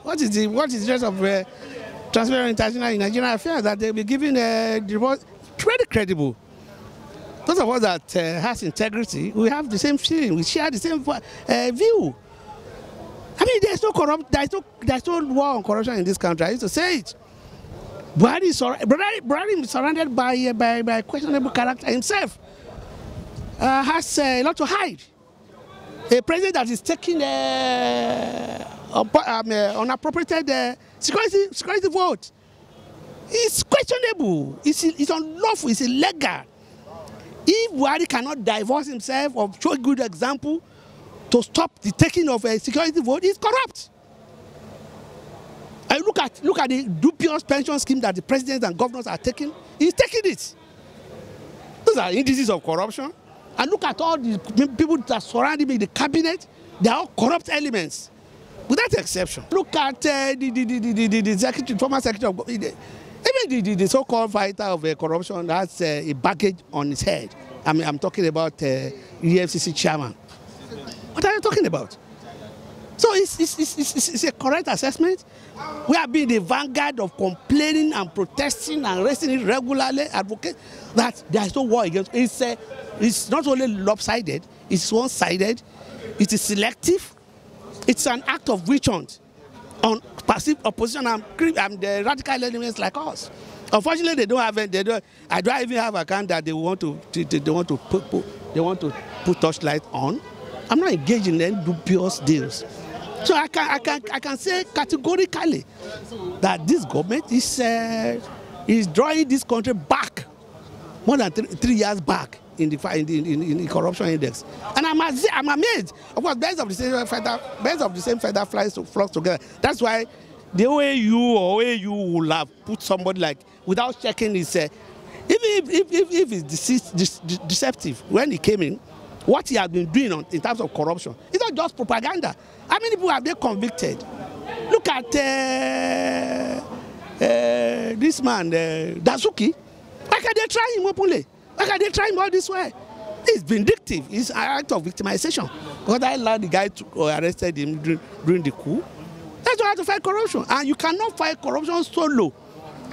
What is the rest of Transparent International in Nigerian affairs that they'll be giving the report pretty credible? Those of us that has integrity, we have the same feeling, we share the same view. I mean, there's no war on corruption in this country. I used to say it. Buhari is surrounded by questionable character himself. Has a lot to hide. A president that is taking unappropriated security vote is questionable. It's unlawful. It's illegal. If Buhari cannot divorce himself or show a good example to stop the taking of a security vote, he's corrupt. And look at the dubious pension scheme that the presidents and governors are taking. He's taking it. Those are indices of corruption. And look at all the people that surround him in the cabinet. They are all corrupt elements, without exception. Look at the former secretary of government. Even the so-called fighter of corruption has a baggage on his head. I mean, I'm talking about EFCC chairman. What are you talking about? So it's a correct assessment. We have been the vanguard of complaining and protesting and raising it regularly, advocate that there is no war against it. It's not only lopsided, it's one-sided, it is selective, it's an act of witch hunt on passive opposition and the radical elements like us. Unfortunately, they don't have. I don't even have a account that they want to put touchlight on. I'm not engaged in any dubious deals. So I can say categorically that this government is drawing this country back more than 3 years back in the corruption index. And I'm amazed. Of course, birds of the same feather flock together. That's why the OAU will have put somebody like without checking his even if it's deceptive when he came in. What he has been doing in terms of corruption, it's not just propaganda. How many people have they convicted? Look at this man, Dazuki. Why can't they try him openly? Why can't they try him all this way? It's vindictive. It's an act of victimization. Because I allowed the guy to arrested him during the coup. That's why I have to fight corruption. And you cannot fight corruption solo.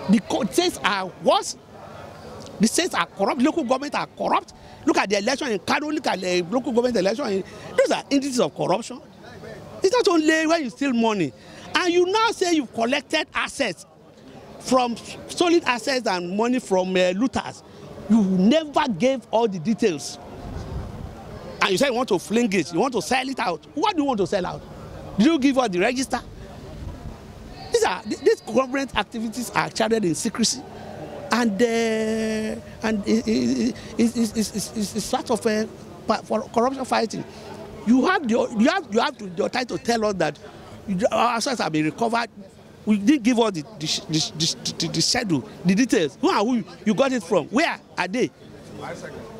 The states are worse. The states are corrupt. Local governments are corrupt. Look at the election in Kano. Look at the local government election. Those are indices of corruption. It's not only when you steal money. And you now say you've collected assets from solid assets and money from looters. You never gave all the details. And you say you want to fling it. You want to sell it out. What do you want to sell out? Did you give us the register? These government activities are chartered in secrecy. And it's sort of for corruption fighting. You have the time to tell us that our assets have been recovered. We didn't give us the schedule, the details. Who you got it from? Where are they?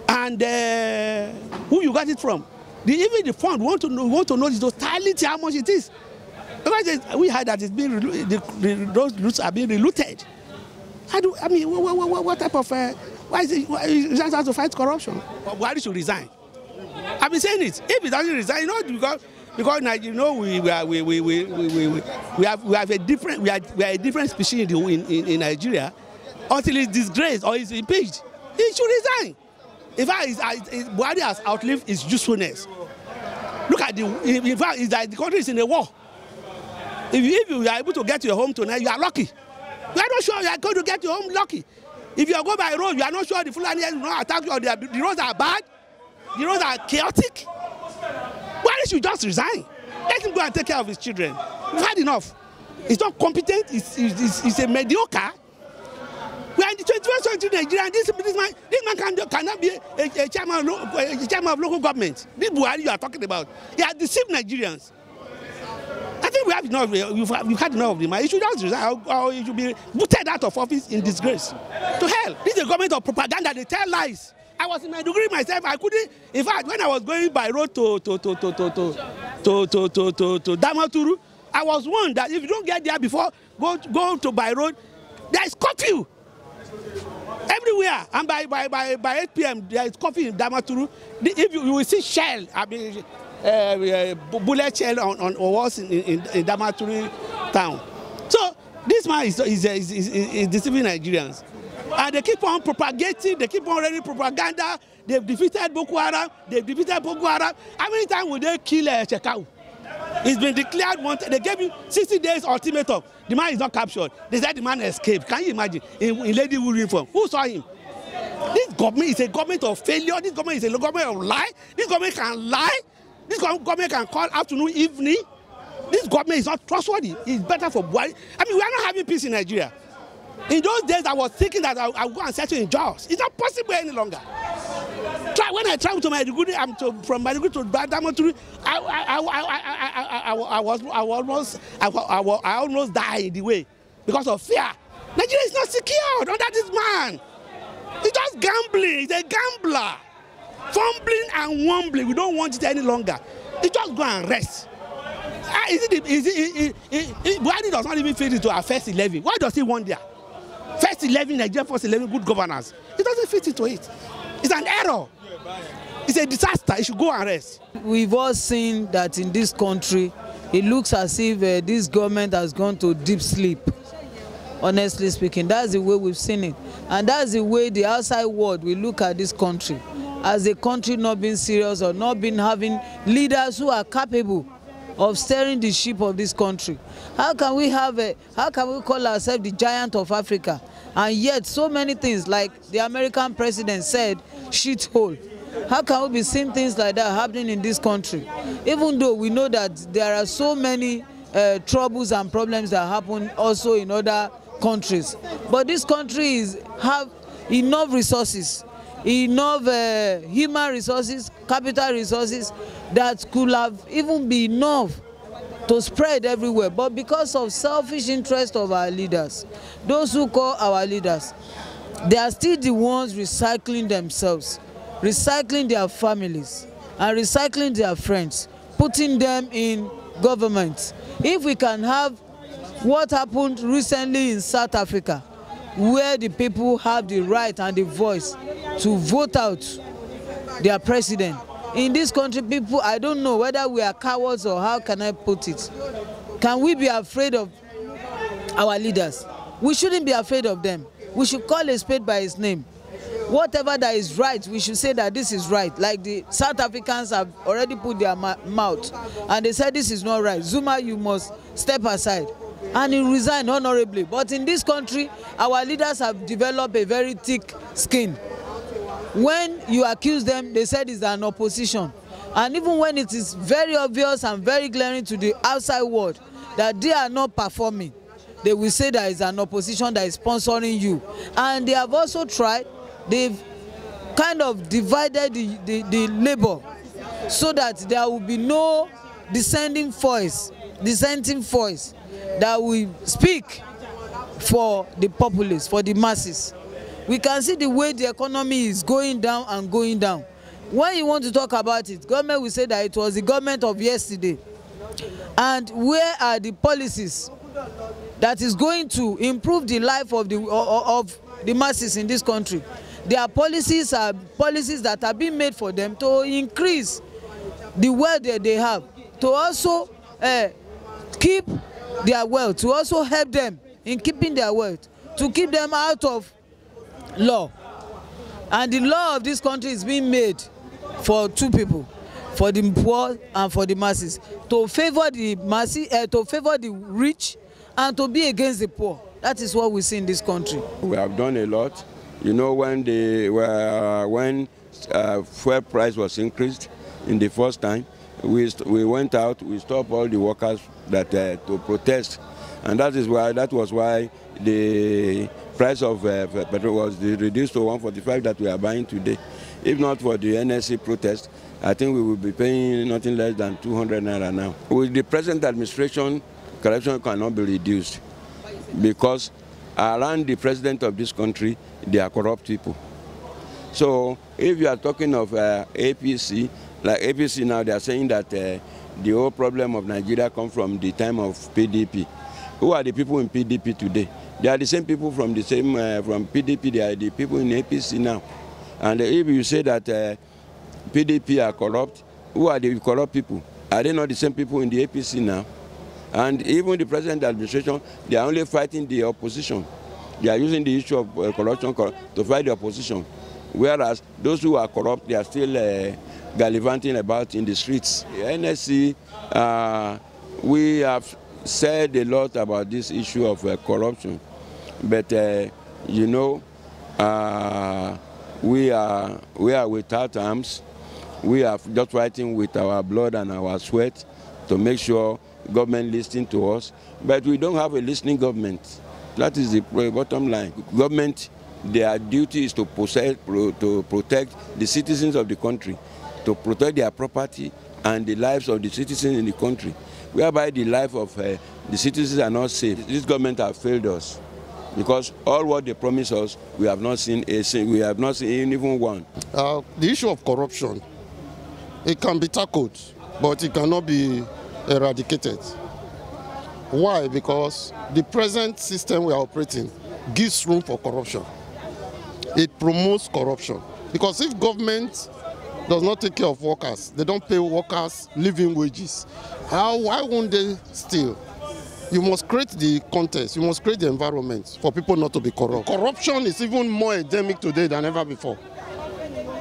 And who you got it from? Even the fund want to know the totality, how much it is. Because we heard that it's been those routes are being relooted. I mean, what type of why is it has to fight corruption? Why should resign? I've been saying it. If he doesn't resign, you know, because you know we have a different species in Nigeria until he's disgraced or he's impeached. He should resign. In fact, Buhari has outlived his usefulness. Look at in fact, it's like the country is in a war. If you are able to get to your home tonight, you are lucky. You are not sure you are going to get your home lucky. If you are going by road, you are not sure the Fulani will not attack you or the roads are bad, the roads are chaotic. Why should you just resign? Let him go and take care of his children. We've had enough. He's not competent. He's a mediocre. We are in the 21st century Nigeria. This man cannot be a chairman of local government. This Buhari you are talking about, he has deceived Nigerians. I think we have enough. We've had enough of him. He should just resign, or he should be booted out of office in disgrace. To hell! This is a government of propaganda. They tell lies. I was in my degree myself. I couldn't. In fact, when I was going by road to Damaturu, I was warned that if you don't get there before, go to by road. There is curfew everywhere, and by 8 p.m. there is curfew in Damaturu. If you will see shell, I mean, bullet shell on walls in Damaturu town. So this man is deceiving Nigerians, and they keep on propagating. They keep on running propaganda. They've defeated Boko Haram. How many times will they kill Chekau? It's been declared wanted. They gave him 60 days ultimatum. The man is not captured. They said the man escaped. Can you imagine? In Ladywood uniform. Who saw him? This government is a government of failure. This government is a government of lie. This government can lie. This government can call afternoon, evening. This government is not trustworthy. It's better for Buhari. I mean, we are not having peace in Nigeria. In those days, I was thinking that I would go and settle in Jos. It's not possible any longer. When I traveled to Maiduguri, from Maiduguri to Damaturu, I almost died in the way because of fear. Nigeria is not secured under this man. He's just gambling. He's a gambler. Fumbling and wumbling. We don't want it any longer. He just go and rest. Buhari does not even fit into our first 11. Why does he want there? First 11, Nigeria first 11, good governance. It doesn't fit into it. It's an error. It's a disaster. It should go and rest. We've all seen that in this country, it looks as if this government has gone to deep sleep. Honestly speaking, that's the way we've seen it. And that's the way the outside world will look at this country. As a country not being serious or not being having leaders who are capable of steering the ship of this country. How can we call ourselves the giant of Africa? And yet so many things like the American president said, shithole. How can we be seeing things like that happening in this country? Even though we know that there are so many troubles and problems that happen also in other countries. But this country have enough resources, enough human resources, capital resources that could have even been enough to spread everywhere. But because of selfish interest of our leaders, those who call our leaders, they are still the ones recycling themselves, recycling their families, and recycling their friends, putting them in government. If we can have what happened recently in South Africa, where the people have the right and the voice to vote out their president. In this country, people, I don't know whether we are cowards or how can I put it. Can we be afraid of our leaders? We shouldn't be afraid of them. We should call a spade by its name. Whatever that is right, we should say that this is right. Like the South Africans have already put their mouth and they said this is not right. Zuma, you must step aside. And he resigned honorably. But in this country, our leaders have developed a very thick skin. When you accuse them, they said it's an opposition. And even when it is very obvious and very glaring to the outside world that they are not performing, they will say that it's an opposition that is sponsoring you. And they have also tried, they've kind of divided the labor so that there will be no dissenting voice that will speak for the populace, for the masses. We can see the way the economy is going down and going down. When you want to talk about it, government will say that it was the government of yesterday. And where are the policies that is going to improve the life of the masses in this country? Their policies are policies that are being made for them to increase the wealth that they have, to also keep their wealth, to also help them in keeping their wealth, to keep them out of law. And the law of this country is being made for two people, for the poor and for the masses, to favor the masses, to favor the rich and to be against the poor. That is what we see in this country. We have done a lot. You know, when fuel price was increased in the first time, we went out, we stopped all the workers that to protest, and that was why the price of petrol was reduced to 145 that we are buying today. If not for the NSC protest, I think we will be paying nothing less than 200 naira now. With the present administration, corruption cannot be reduced because around the president of this country, they are corrupt people. So if you are talking of APC, like APC now, they are saying that the whole problem of Nigeria comes from the time of PDP. Who are the people in PDP today? They are the same people from the same from PDP. They are the people in APC now. And if you say that PDP are corrupt, who are the corrupt people? Are they not the same people in the APC now? And even the present administration, they are only fighting the opposition. They are using the issue of corruption to fight the opposition. Whereas those who are corrupt, they are still gallivanting about in the streets. The NSC, we have said a lot about this issue of corruption, but you know, we are without arms. We are just fighting with our blood and our sweat to make sure government listens to us. But we don't have a listening government. That is the bottom line. Government, their duty is to protect the citizens of the country, to protect their property and the lives of the citizens in the country, whereby the life of the citizens are not safe. This government has failed us because all what they promise us, we have not seen we have not seen even one. The issue of corruption, it can be tackled, but it cannot be eradicated. Why? Because the present system we are operating gives room for corruption. It promotes corruption. Because if government does not take care of workers, they don't pay workers living wages, why won't they steal? You must create the context, you must create the environment for people not to be corrupt. Corruption is even more endemic today than ever before.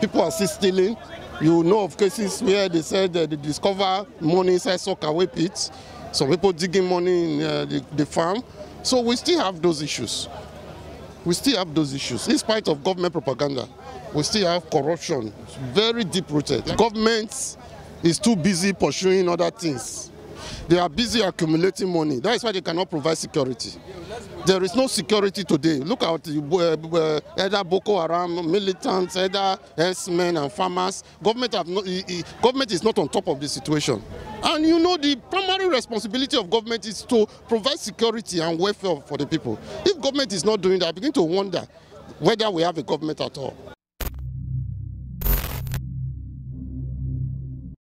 People are still stealing. You know of cases where they said they discover money inside sockaway pits. Some people digging money in the farm. So we still have those issues. We still have those issues. In spite of government propaganda, we still have corruption, very deep-rooted. The government is too busy pursuing other things. They are busy accumulating money. That is why they cannot provide security. There is no security today. Look at either Boko Haram, militants, either herdsmen and farmers. Government is not on top of the situation. And you know the primary responsibility of government is to provide security and welfare for the people. If government is not doing that, I begin to wonder whether we have a government at all.